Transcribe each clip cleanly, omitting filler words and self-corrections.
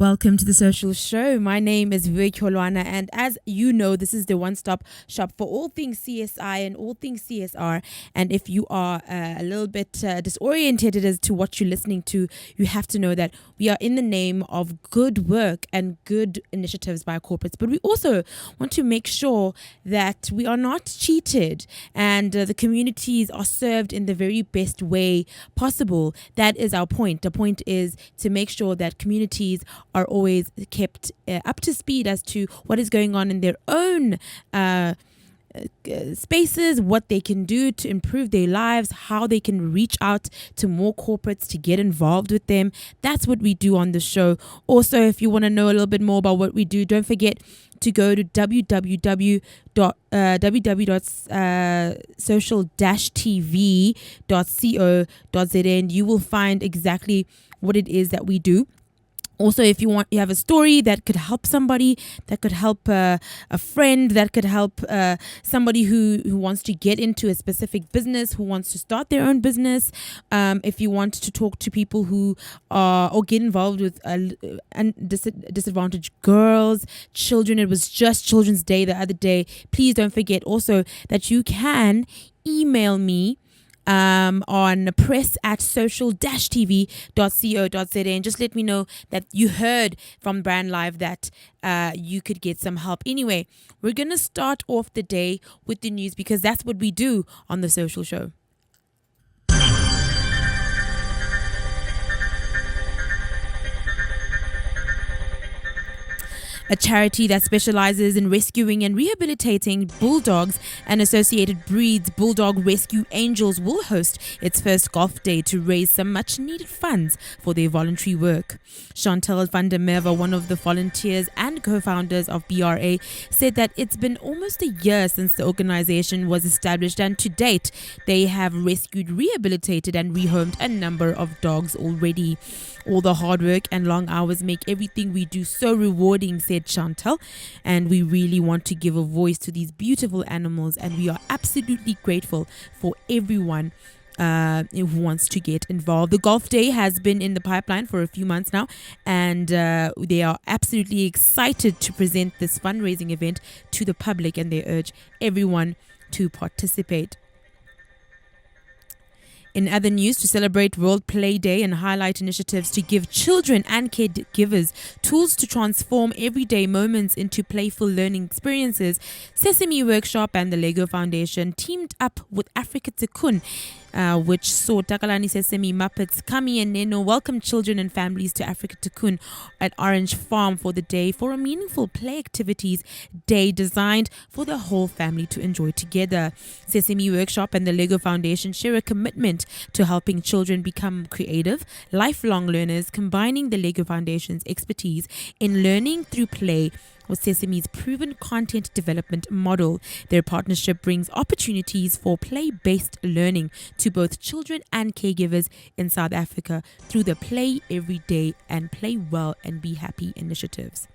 Welcome to the Social Show. My name is Vivek Holwana, and as you know, this is the one-stop shop for all things CSI and all things CSR. And if you are a little bit disoriented as to what you're listening to, you have to know that we are in the name of good work and good initiatives by corporates, but we also want to make sure that we are not cheated and the communities are served in the very best way possible. That is our point. The point is to make sure that communities are always kept up to speed as to what is going on in their own spaces, what they can do to improve their lives, how they can reach out to more corporates to get involved with them. That's what we do on the show. Also, if you want to know a little bit more about what we do, don't forget to go to www.social-tv.co.za and you will find exactly what it is that we do. Also, if you have a story that could help somebody, that could help a friend, that could help somebody who wants to get into a specific business, who wants to start their own business. If you want to talk to people who are or get involved with disadvantaged girls, children. It was just Children's Day the other day. Please don't forget also that you can email me on press@social-tv.co.za and just let me know that you heard from Brand Live that you could get some help. Anyway, we're going to start off the day with the news because that's what we do on the Social Show. A charity that specializes in rescuing and rehabilitating bulldogs and associated breeds, Bulldog Rescue Angels, will host its first golf day to raise some much-needed funds for their voluntary work. Chantal van der Merwe, one of the volunteers and co-founders of BRA, said that it's been almost a year since the organization was established, and to date, they have rescued, rehabilitated, and rehomed a number of dogs already. All the hard work and long hours make everything we do so rewarding, said Chantal, and we really want to give a voice to these beautiful animals, and we are absolutely grateful for everyone who wants to get involved. The golf day has been in the pipeline for a few months now, and they are absolutely excited to present this fundraising event to the public, and they urge everyone to participate. In other news, to celebrate World Play Day and highlight initiatives to give children and caregivers tools to transform everyday moments into playful learning experiences, Sesame Workshop and the Lego Foundation teamed up with Africa Tikkun, which saw Takalani Sesame Muppets, Kami and Neno welcome children and families to Africa Tikkun at Orange Farm for the day for a meaningful play activities day designed for the whole family to enjoy together. Sesame Workshop and the Lego Foundation share a commitment to helping children become creative, lifelong learners, combining the Lego Foundation's expertise in learning through play with Sesame's proven content development model. Their partnership brings opportunities for play-based learning to both children and caregivers in South Africa through the Play Every Day and Play Well and Be Happy initiatives.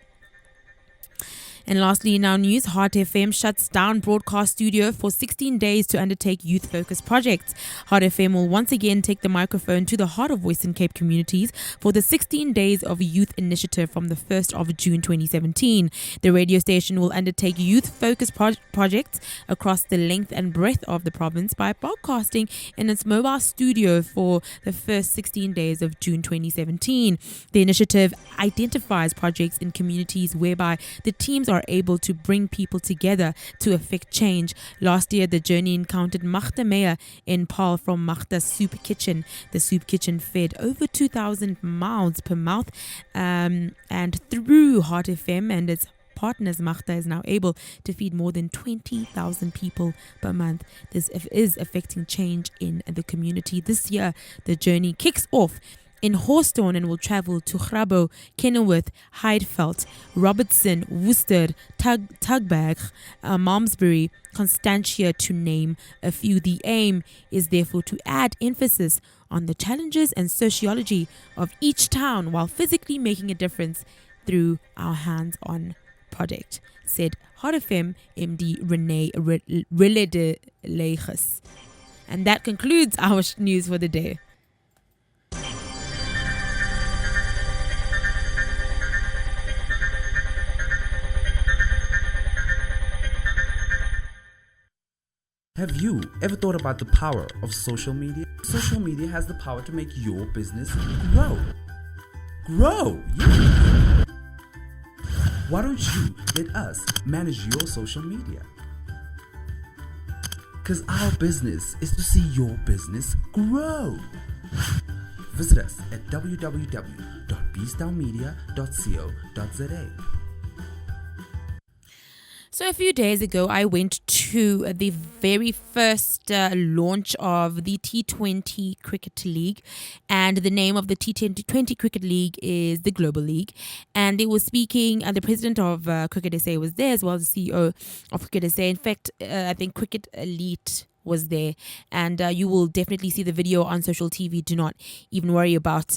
And lastly, in our news, Heart FM shuts down broadcast studio for 16 days to undertake youth-focused projects. Heart FM will once again take the microphone to the heart of Western Cape communities for the 16 Days of Youth initiative from the 1st of June 2017. The radio station will undertake youth-focused projects across the length and breadth of the province by broadcasting in its mobile studio for the first 16 days of June 2017. The initiative identifies projects in communities whereby the teams are able to bring people together to effect change. Last year, the journey encountered Magda Meyer in Paarl from Magda's Soup Kitchen. The Soup Kitchen fed over 2,000 mouths per month, and through Heart FM and its partners, Magda is now able to feed more than 20,000 people per month. This is affecting change in the community. This year, the journey kicks off in Horston and will travel to Grabo, Kenilworth, Heidfeld, Robertson, Worcester, Tugberg, Malmesbury, Constantia, to name a few. The aim is therefore to add emphasis on the challenges and sociology of each town while physically making a difference through our hands-on project, said Heart FM MD Renee Rille de Leges. And that concludes our news for the day. Have you ever thought about the power of social media? Social media has the power to make your business grow. Grow! Yeah. Why don't you let us manage your social media? Because our business is to see your business grow. Visit us at www.bstownmedia.co.za. So a few days ago, I went to the very first launch of the T20 Cricket League, and the name of the T20 Cricket League is the Global League. And they were speaking, the president of Cricket SA was there, as well as the CEO of Cricket SA. In fact, I think Cricket Elite was there, and you will definitely see the video on social TV. Do not even worry about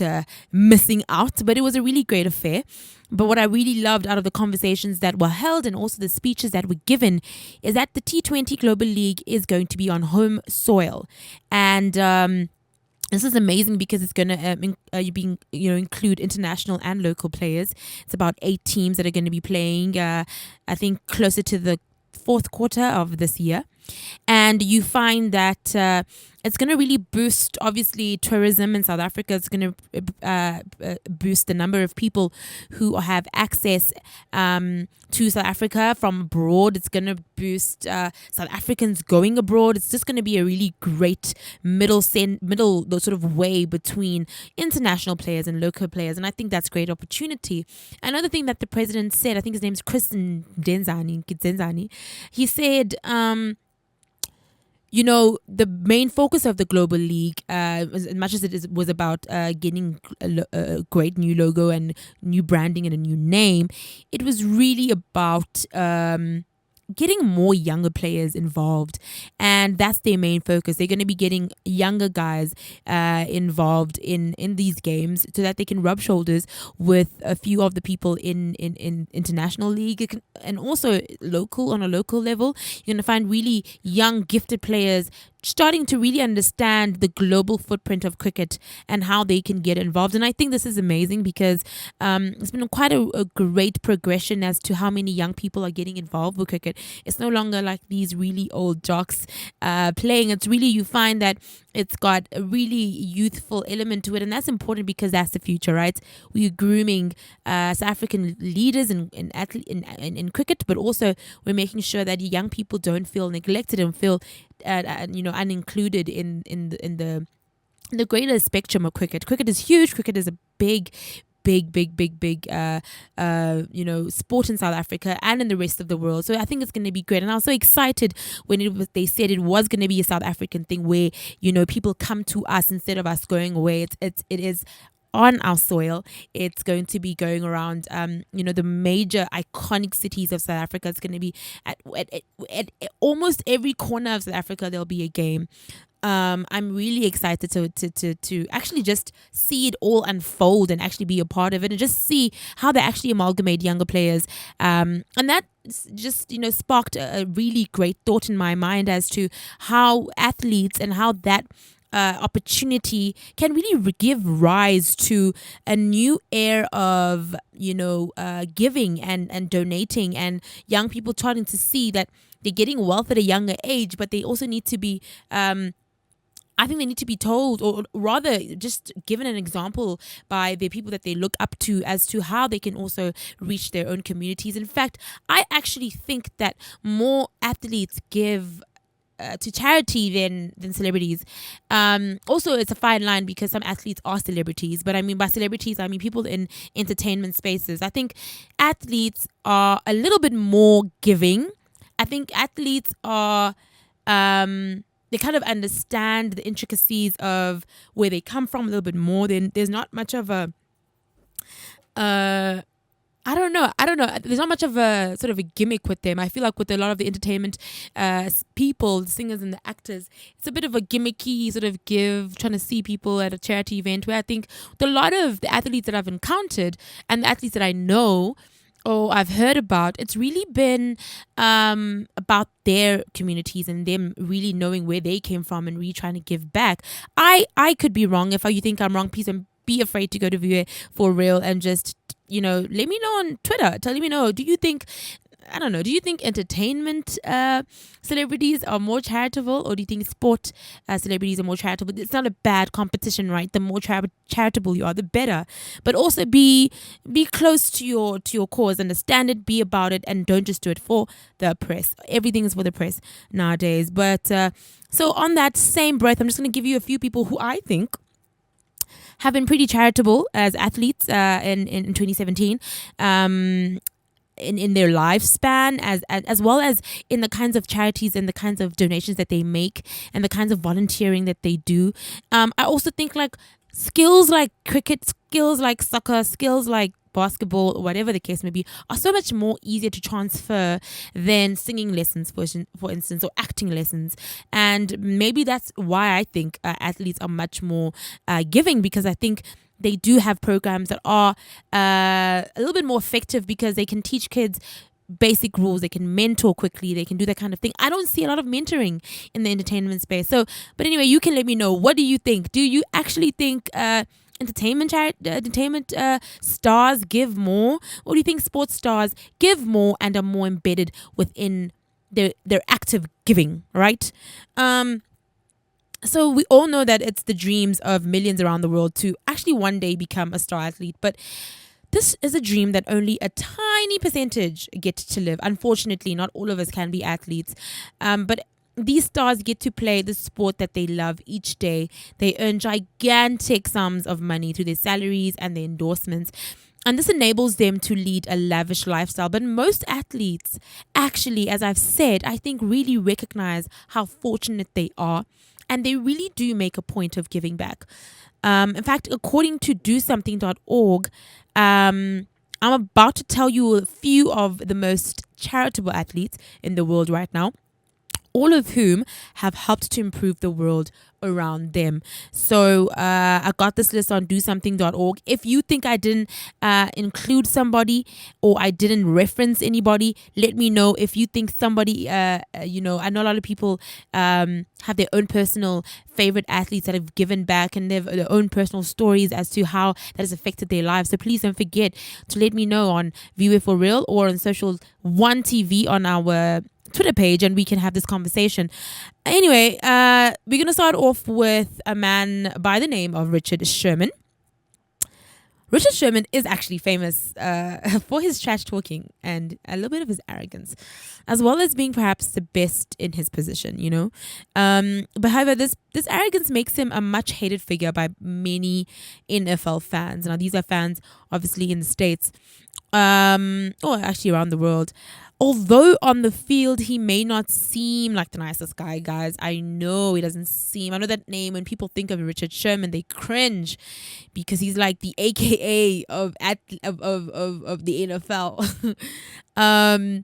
missing out. But it was a really great affair. But what I really loved out of the conversations that were held and also the speeches that were given is that the T20 Global League is going to be on home soil. And this is amazing because it's going to include international and local players. It's about 8 teams that are going to be playing, I think, closer to the fourth quarter of this year. And you find that it's going to really boost, obviously, tourism in South Africa. It's going to boost the number of people who have access to South Africa from abroad. It's going to boost South Africans going abroad. It's just going to be a really great middle sort of way between international players and local players. And I think that's a great opportunity. Another thing that the president said, I think his name is Kristen Denzani, he said, the main focus of the Global League, as much as it was about getting a great new logo and new branding and a new name, it was really about getting more younger players involved, and that's their main focus. They're going to be getting younger guys involved in these games so that they can rub shoulders with a few of the people in international league and also on a local level. You're going to find really young, gifted players starting to really understand the global footprint of cricket and how they can get involved. And I think this is amazing because it's been quite a great progression as to how many young people are getting involved with cricket. It's no longer like these really old jocks playing. It's really, you find that it's got a really youthful element to it, and that's important because that's the future, right? We're grooming South African leaders in cricket, but also we're making sure that young people don't feel neglected and feel unincluded in the greater spectrum of cricket. Cricket is huge. Cricket is a big sport in South Africa and in the rest of the world. So I think it's going to be great. And I was so excited when they said it was going to be a South African thing where, people come to us instead of us going away. It is on our soil. It's going to be going around, the major iconic cities of South Africa. It's going to be at almost every corner of South Africa. There'll be a game. I'm really excited to actually just see it all unfold and actually be a part of it and just see how they actually amalgamate younger players. And that just, sparked a really great thought in my mind as to how athletes and how that opportunity can really give rise to a new era of giving and donating, and young people starting to see that they're getting wealth at a younger age, but they also need to be I think they need to be told, or rather just given an example by the people that they look up to as to how they can also reach their own communities. In fact, I actually think that more athletes give to charity than celebrities. Also, it's a fine line because some athletes are celebrities, but I mean by celebrities, I mean people in entertainment spaces. I think athletes are a little bit more giving. I think athletes are they kind of understand the intricacies of where they come from a little bit more. Then there's not much of a I don't know. There's not much of a sort of a gimmick with them. I feel like with a lot of the entertainment people, the singers and the actors, it's a bit of a gimmicky sort of trying to see people at a charity event, where I think with a lot of the athletes that I've encountered and the athletes that I know or I've heard about, it's really been about their communities and them really knowing where they came from and really trying to give back. I could be wrong. If you think I'm wrong, please don't be afraid to go to View for real and just, let me know on Twitter. Tell me know. Do you think I don't know. Do you think entertainment celebrities are more charitable, or do you think sport celebrities are more charitable? It's not a bad competition, right? The more charitable you are, the better. But also be close to your cause, understand it, be about it, and don't just do it for the press. Everything is for the press nowadays. But so on that same breath, I'm just going to give you a few people who I think have been pretty charitable as athletes in 2017. In their lifespan, as well as in the kinds of charities and the kinds of donations that they make and the kinds of volunteering that they do. I also think like skills like cricket, skills like soccer, skills like basketball, or whatever the case may be, are so much more easier to transfer than singing lessons, for instance, or acting lessons. And maybe that's why I think athletes are much more giving, because I think they do have programs that are a little bit more effective, because they can teach kids basic rules, they can mentor quickly, they can do that kind of thing. I don't see a lot of mentoring in the entertainment space. So, but anyway, you can let me know. What do you think? Do you actually think entertainment stars give more, or do you think sports stars give more and are more embedded within their active giving, right? So we all know that it's the dreams of millions around the world to actually one day become a star athlete, but this is a dream that only a tiny percentage get to live. Unfortunately, not all of us can be athletes, but these stars get to play the sport that they love each day. They earn gigantic sums of money through their salaries and their endorsements. And this enables them to lead a lavish lifestyle. But most athletes, actually, as I've said, I think really recognize how fortunate they are. And they really do make a point of giving back. In fact, according to DoSomething.org, I'm about to tell you a few of the most charitable athletes in the world right now, all of whom have helped to improve the world around them. So I got this list on DoSomething.org. If you think I didn't include somebody, or I didn't reference anybody, let me know. If you think somebody, I know a lot of people have their own personal favorite athletes that have given back, and their own personal stories as to how that has affected their lives. So please don't forget to let me know on View It For Real or on Social One TV on our Twitter page, and we can have this conversation. Anyway, we're going to start off with a man by the name of Richard Sherman. Richard Sherman is actually famous for his trash talking and a little bit of his arrogance, as well as being perhaps the best in his position, But however, this arrogance makes him a much hated figure by many NFL fans. Now, these are fans obviously in the States, or actually around the world. Although on the field, he may not seem like the nicest guy, guys. I know he doesn't seem. I know that name, when people think of Richard Sherman, they cringe, because he's like the AKA of the NFL.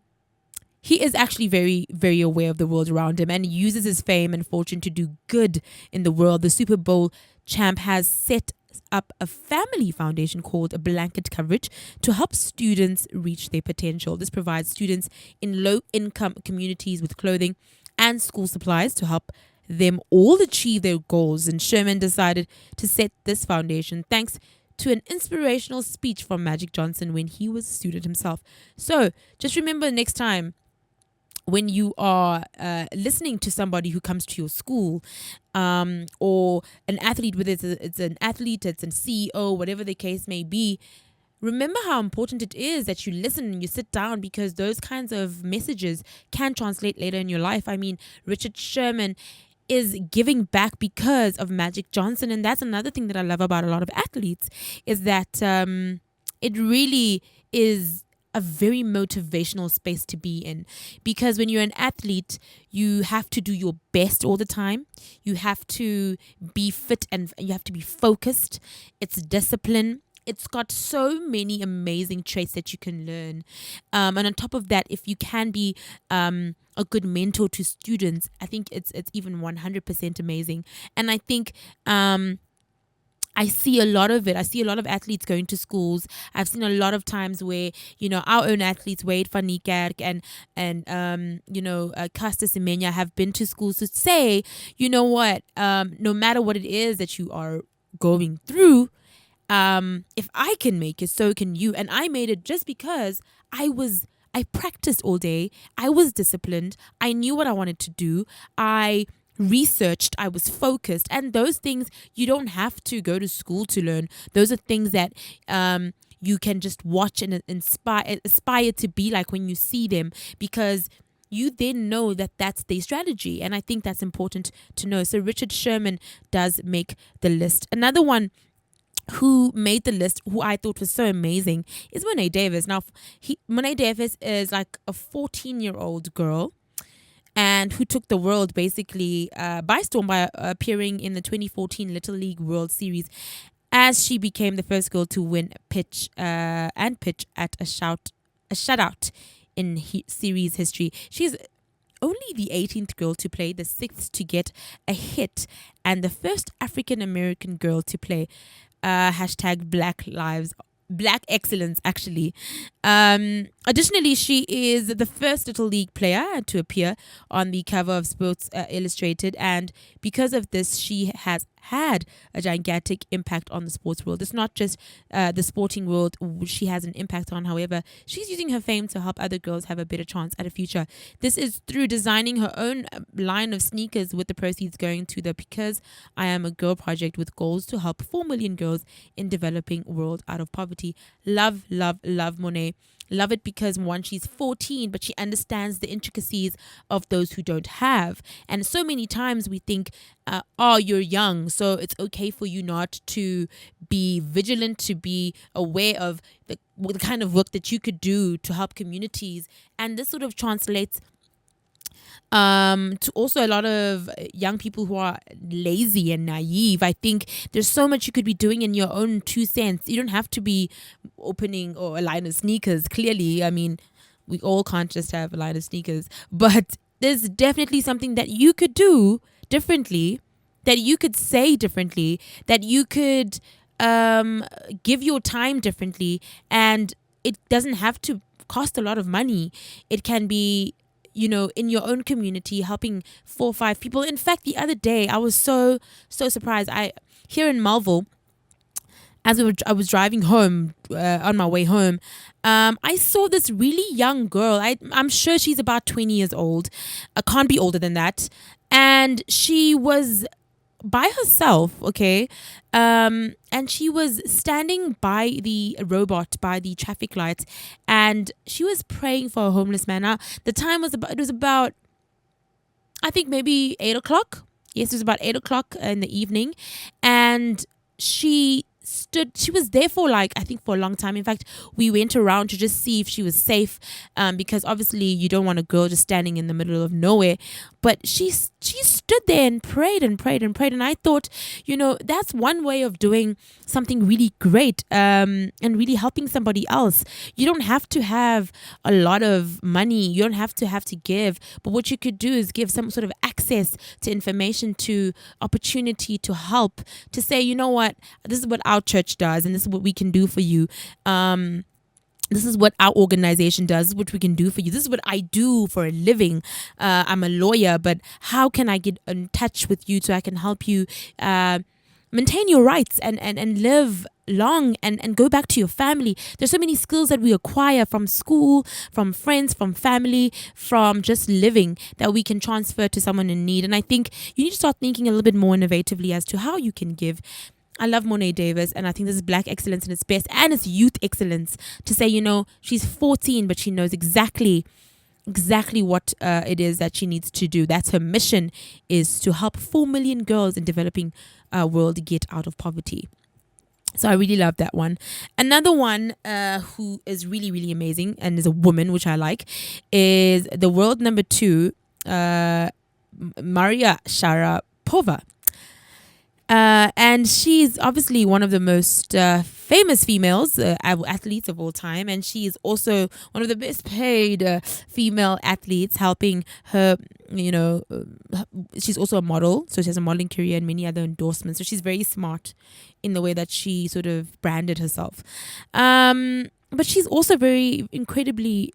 He is actually very, very aware of the world around him and uses his fame and fortune to do good in the world. The Super Bowl champ has set up a family foundation called a Blanket Coverage to help students reach their potential. This provides students in low-income communities with clothing and school supplies to help them all achieve their goals. And Sherman decided to set this foundation thanks to an inspirational speech from Magic Johnson when he was a student himself. So just remember, next time when you are listening to somebody who comes to your school, or an athlete, whether it's an athlete, it's a CEO, whatever the case may be, remember how important it is that you listen and you sit down, because those kinds of messages can translate later in your life. I mean, Richard Sherman is giving back because of Magic Johnson. And that's another thing that I love about a lot of athletes, is that it really is a very motivational space to be in, because when you're an athlete, you have to do your best all the time. You have to be fit and you have to be focused. It's discipline. It's got so many amazing traits that you can learn. And on top of that, if you can be a good mentor to students, I think it's even 100% amazing. And I think I see a lot of it. I see a lot of athletes going to schools. I've seen a lot of times where, our own athletes, Wade van Niekerk and Caster Semenya, have been to schools to say, no matter what it is that you are going through, if I can make it, so can you. And I made it just because I was I practiced all day. I was disciplined. I knew what I wanted to do. I researched. I was focused. And those things you don't have to go to school to learn. Those are things that you can just watch and aspire to be like when you see them, because you then know that that's their strategy. And I think that's important to know. So Richard Sherman does make the list. Another one who made the list, who I thought was so amazing, is Monet Davis. Now, Monet Davis is like a 14-year-old girl, and who took the world basically by storm by appearing in the 2014 Little League World Series, as she became the first girl to win pitch at a shutout in series history. She's only the 18th girl to play, the 6th to get a hit, and the first African American girl to play. Hashtag Black Excellence, actually. Additionally, she is the first Little League player to appear on the cover of Sports Illustrated, and because of this, she has had a gigantic impact on the sports world. It's not just the sporting world she has an impact on. However, she's using her fame to help other girls have a better chance at a future. This is through designing her own line of sneakers, with the proceeds going to the Because I Am a Girl project, with goals to help 4 million girls in developing world out of poverty. Love, love, love Monet. Love it because, one, she's 14, but she understands the intricacies of those who don't have. And so many times we think, oh, you're young, so it's okay for you not to be vigilant, to be aware of the kind of work that you could do to help communities. And this sort of translates to also a lot of young people who are lazy and naive. I think there's so much you could be doing in your own 2 cents. You don't have to be opening or a line of sneakers. Clearly, I mean, we all can't just have a line of sneakers, but there's definitely something that you could do differently, that you could say differently, that you could give your time differently, and it doesn't have to cost a lot of money. It can be, in your own community, helping 4 or 5 people. In fact, the other day, I was so surprised. Here in Melville, as I was driving home, on my way home, I saw this really young girl. I'm sure she's about 20 years old. Can't be older than that. And she was by herself, okay? And she was standing by the robot, by the traffic lights, and she was praying for a homeless man. Now, the time was about, I think maybe 8 o'clock. Yes, it was about 8 o'clock in the evening. And she was there for I think for a long time. In fact, we went around to just see if she was safe, because obviously you don't want a girl just standing in the middle of nowhere. But she stood there and prayed and prayed and prayed. And I thought, that's one way of doing something really great, and really helping somebody else. You don't have to have a lot of money. You don't have to give. But what you could do is give some sort of access to information, to opportunity, to help, to say, you know what, this is what our church does, and this is what we can do for you. This is what our organization does. This is what we can do for you. This is what I do for a living. I'm a lawyer, but how can I get in touch with you so I can help you maintain your rights and live long and go back to your family? There's so many skills that we acquire from school, from friends, from family, from just living, that we can transfer to someone in need. And I think you need to start thinking a little bit more innovatively as to how you can give. I love Monet Davis, and I think this is Black excellence in its best, and it's youth excellence, to say, she's 14, but she knows exactly what it is that she needs to do. That's her mission, is to help 4 million girls in developing world get out of poverty. So I really love that one. Another one who is really, really amazing, and is a woman, which I like, is the world number 2, Maria Sharapova. And she's obviously one of the most famous females, athletes of all time. And she is also one of the best paid female athletes, helping her, she's also a model. So she has a modeling career and many other endorsements. So she's very smart in the way that she sort of branded herself. But she's also very incredibly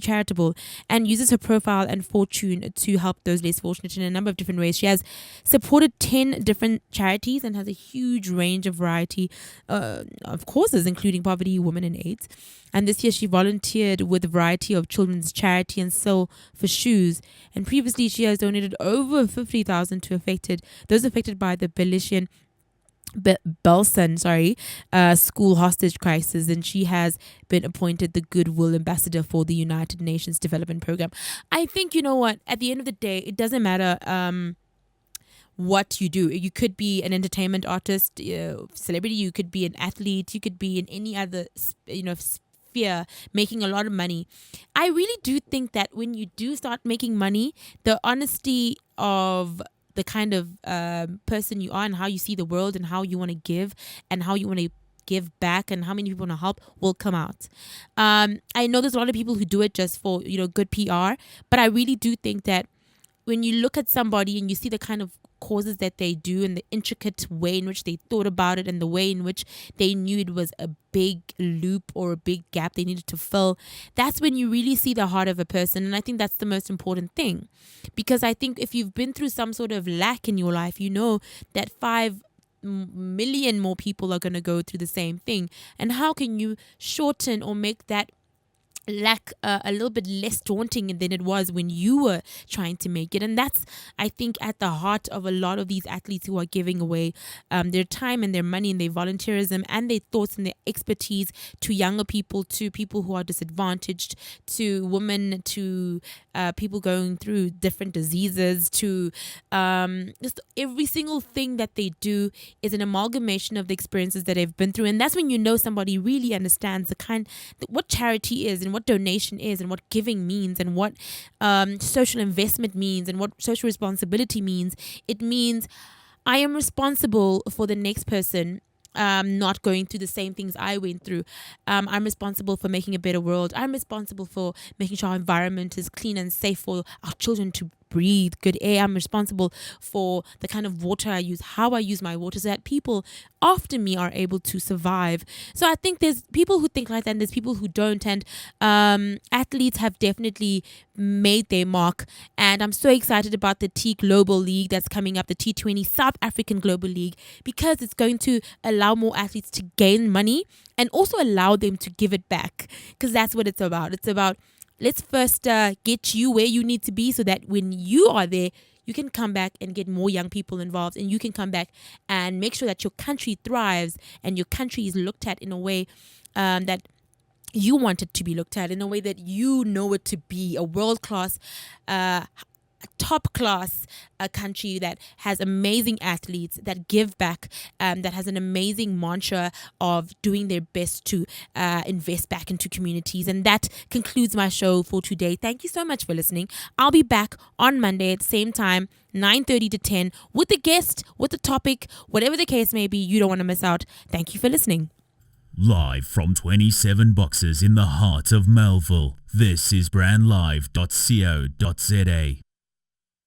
charitable and uses her profile and fortune to help those less fortunate in a number of different ways. She has supported 10 different charities and has a huge range of variety of causes, including poverty, women, and AIDS. And this year she volunteered with a variety of children's charity and Sew for Shoes. And previously she has donated over 50,000 to those affected by the Belsen, school hostage crisis, and she has been appointed the Goodwill Ambassador for the United Nations Development Program. I think, you know what, at the end of the day, it doesn't matter what you do. You could be an entertainment artist, celebrity, you could be an athlete, you could be in any other, sphere, making a lot of money. I really do think that when you do start making money, the honesty of the kind of person you are and how you see the world and how you want to give and how you want to give back and how many people want to help will come out. I know there's a lot of people who do it just for, good PR, but I really do think that when you look at somebody and you see the kind of causes that they do and the intricate way in which they thought about it and the way in which they knew it was a big loop or a big gap they needed to fill, that's when you really see the heart of a person. And I think that's the most important thing, because I think if you've been through some sort of lack in your life, you know that 5 million more people are going to go through the same thing. And how can you shorten or make that lack a little bit less daunting than it was when you were trying to make it? And that's, I think, at the heart of a lot of these athletes who are giving away their time and their money and their volunteerism and their thoughts and their expertise to younger people, to people who are disadvantaged, to women, to people going through different diseases, to just every single thing that they do is an amalgamation of the experiences that they've been through. And that's when you know somebody really understands what charity is and what donation is and what giving means and what social investment means and what social responsibility means. It means I am responsible for the next person not going through the same things I went through. I'm responsible for making a better world. I'm responsible for making sure our environment is clean and safe for our children to breathe good air. I'm responsible for the kind of water I use, how I use my water, so that people after me are able to survive. So I think there's people who think like that and there's people who don't. And athletes have definitely made their mark. And I'm so excited about the T Global League that's coming up, the T20 South African Global League, because it's going to allow more athletes to gain money and also allow them to give it back, because that's what it's about. It's about, let's first get you where you need to be so that when you are there, you can come back and get more young people involved, and you can come back and make sure that your country thrives and your country is looked at in a way that you want it to be looked at, in a way that you know it to be a world-class, top-class country that has amazing athletes that give back, that has an amazing mantra of doing their best to invest back into communities. And that concludes my show for today. Thank you so much for listening. I'll be back on Monday at the same time, 9:30 to 10, with a guest, with a topic, whatever the case may be. You don't want to miss out. Thank you for listening. Live from 27 Boxes in the heart of Melville, this is brandlive.co.za.